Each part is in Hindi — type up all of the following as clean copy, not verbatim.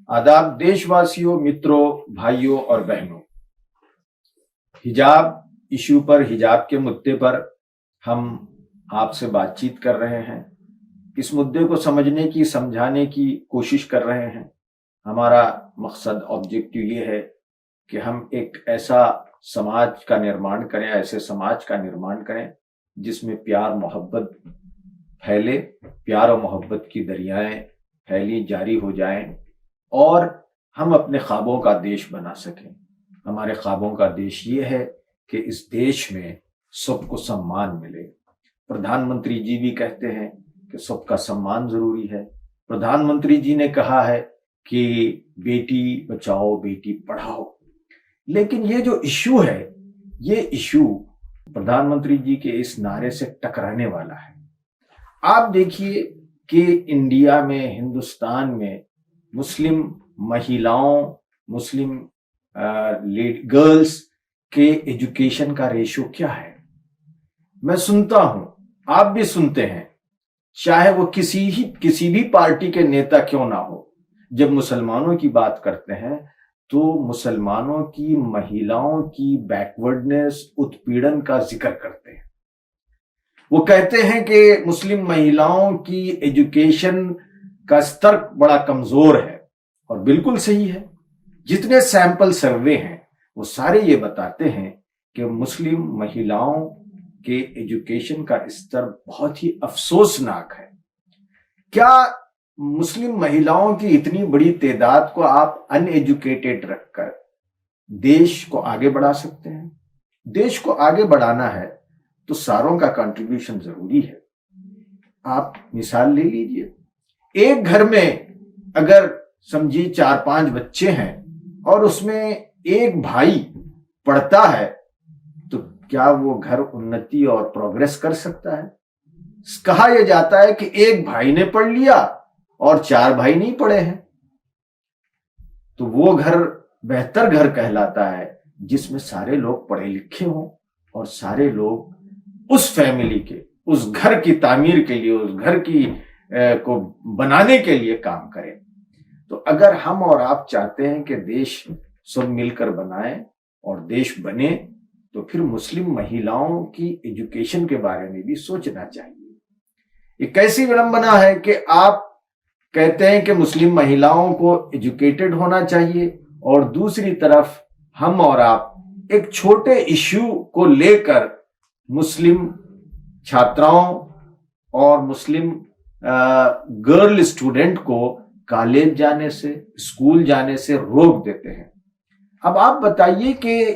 आदाब देशवासियों, मित्रों, भाइयों और बहनों। हिजाब इशू पर, हिजाब के मुद्दे पर हम आपसे बातचीत कर रहे हैं। इस मुद्दे को समझने की, समझाने की कोशिश कर रहे हैं। हमारा मकसद, ऑब्जेक्टिव ये है कि हम एक ऐसा समाज का निर्माण करें, ऐसे समाज का निर्माण करें जिसमें प्यार मोहब्बत फैले, प्यार और मोहब्बत की दरियाएं फैली जारी हो जाएं और हम अपने ख्वाबों का देश बना सकें। हमारे ख्वाबों का देश ये है कि इस देश में सबको सम्मान मिले। प्रधानमंत्री जी भी कहते हैं कि सबका सम्मान जरूरी है। प्रधानमंत्री जी ने कहा है कि बेटी बचाओ बेटी पढ़ाओ। लेकिन ये जो इशू है, ये इशू प्रधानमंत्री जी के इस नारे से टकराने वाला है। आप देखिए कि इंडिया में, हिंदुस्तान में मुस्लिम महिलाओं, मुस्लिम गर्ल्स के एजुकेशन का रेशियो क्या है। मैं सुनता हूं, आप भी सुनते हैं, चाहे वो किसी भी पार्टी के नेता क्यों ना हो, जब मुसलमानों की बात करते हैं तो मुसलमानों की महिलाओं की बैकवर्डनेस, उत्पीड़न का जिक्र करते हैं। वो कहते हैं कि मुस्लिम महिलाओं की एजुकेशन का स्तर बड़ा कमजोर है, और बिल्कुल सही है। जितने सैंपल सर्वे हैं वो सारे ये बताते हैं कि मुस्लिम महिलाओं के एजुकेशन का स्तर बहुत ही अफसोसनाक है। क्या मुस्लिम महिलाओं की इतनी बड़ी तादाद को आप अनएजुकेटेड रखकर देश को आगे बढ़ा सकते हैं? देश को आगे बढ़ाना है तो सारों का कंट्रीब्यूशन जरूरी है। आप मिसाल ले लीजिए, एक घर में अगर समझिए 4-5 बच्चे हैं और उसमें एक भाई पढ़ता है, तो क्या वो घर उन्नति और प्रोग्रेस कर सकता है? कहा यह जाता है कि एक भाई ने पढ़ लिया और 4 भाई नहीं पढ़े हैं, तो वो घर बेहतर घर कहलाता है जिसमें सारे लोग पढ़े लिखे हों और सारे लोग उस फैमिली के, उस घर की तामीर के लिए, उस घर की को बनाने के लिए काम करें। तो अगर हम और आप चाहते हैं कि देश सब मिलकर बनाएं और देश बने, तो फिर मुस्लिम महिलाओं की एजुकेशन के बारे में भी सोचना चाहिए। ये कैसी विडंबना है कि आप कहते हैं कि मुस्लिम महिलाओं को एजुकेटेड होना चाहिए और दूसरी तरफ हम और आप एक छोटे इश्यू को लेकर मुस्लिम छात्राओं और मुस्लिम गर्ल स्टूडेंट को कॉलेज जाने से, स्कूल जाने से रोक देते हैं। अब आप बताइए कि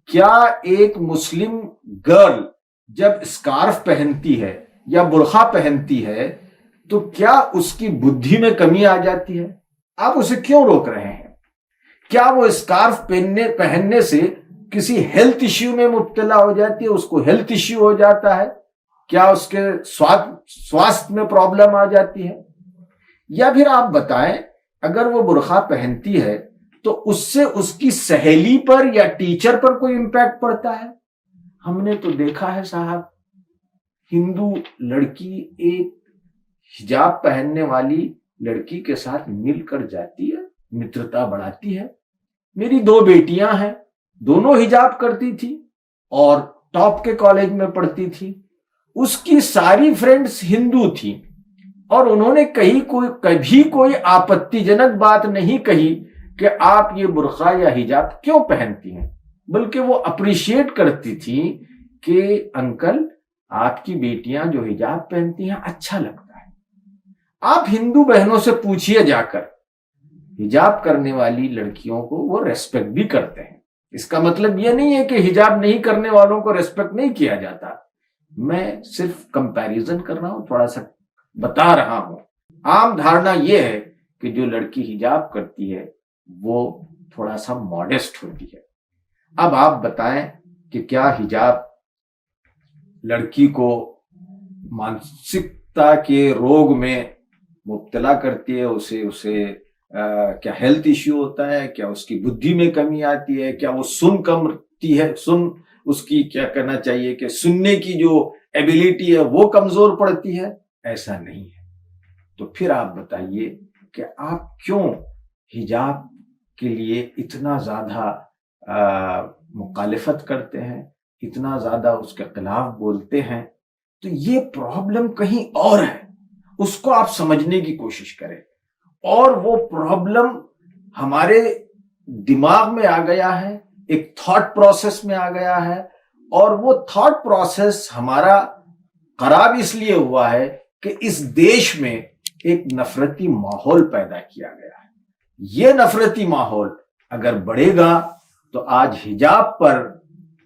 क्या एक मुस्लिम गर्ल जब स्कार्फ पहनती है या बुर्खा पहनती है तो क्या उसकी बुद्धि में कमी आ जाती है? आप उसे क्यों रोक रहे हैं? क्या वो स्कार्फ पहनने से किसी हेल्थ इश्यू में मुब्तला हो जाती है, उसको हेल्थ इश्यू हो जाता है? क्या उसके स्वास्थ्य में प्रॉब्लम आ जाती है? या फिर आप बताएं, अगर वो बुर्खा पहनती है तो उससे उसकी सहेली पर या टीचर पर कोई इंपैक्ट पड़ता है? हमने तो देखा है साहब, हिंदू लड़की एक हिजाब पहनने वाली लड़की के साथ मिलकर जाती है, मित्रता बढ़ाती है। मेरी 2 बेटियां हैं, दोनों हिजाब करती थी और टॉप के कॉलेज में पढ़ती थी। उसकी सारी फ्रेंड्स हिंदू थी और उन्होंने कभी कोई आपत्तिजनक बात नहीं कही कि आप ये बुर्खा या हिजाब क्यों पहनती हैं, बल्कि वो अप्रिशिएट करती थी कि अंकल आपकी बेटियां जो हिजाब पहनती हैं अच्छा लगता है। आप हिंदू बहनों से पूछिए जाकर, हिजाब करने वाली लड़कियों को वो रेस्पेक्ट भी करते हैं। इसका मतलब यह नहीं है कि हिजाब नहीं करने वालों को रेस्पेक्ट नहीं किया जाता। मैं सिर्फ कंपैरिजन कर रहा हूं, थोड़ा सा बता रहा हूं। आम धारणा यह है कि जो लड़की हिजाब करती है वो थोड़ा सा मॉडेस्ट होती है। अब आप बताएं कि क्या हिजाब लड़की को मानसिकता के रोग में मुब्तला करती है? उसे क्या हेल्थ इश्यू होता है? क्या उसकी बुद्धि में कमी आती है? क्या वो सुन कमती है? उसकी क्या करना चाहिए कि सुनने की जो एबिलिटी है वो कमजोर पड़ती है? ऐसा नहीं है। तो फिर आप बताइए कि आप क्यों हिजाब के लिए इतना ज्यादा मुखालिफत करते हैं, इतना ज्यादा उसके खिलाफ बोलते हैं, तो ये प्रॉब्लम कहीं और है। उसको आप समझने की कोशिश करें। और वो प्रॉब्लम हमारे दिमाग में आ गया है, एक थॉट प्रोसेस में आ गया है, और वो थॉट प्रोसेस हमारा खराब इसलिए हुआ है कि इस देश में एक नफरती माहौल पैदा किया गया है। ये नफरती माहौल अगर बढ़ेगा तो आज हिजाब पर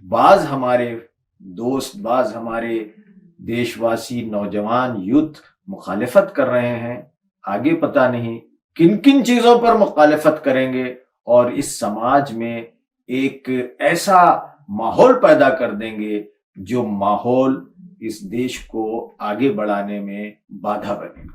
बाज हमारे दोस्त, बाज हमारे देशवासी, नौजवान, यूथ मुखालिफत कर रहे हैं। आगे पता नहीं किन किन चीजों पर मुखालिफत करेंगे और इस समाज में एक ऐसा माहौल पैदा कर देंगे जो माहौल इस देश को आगे बढ़ाने में बाधा बनेगा।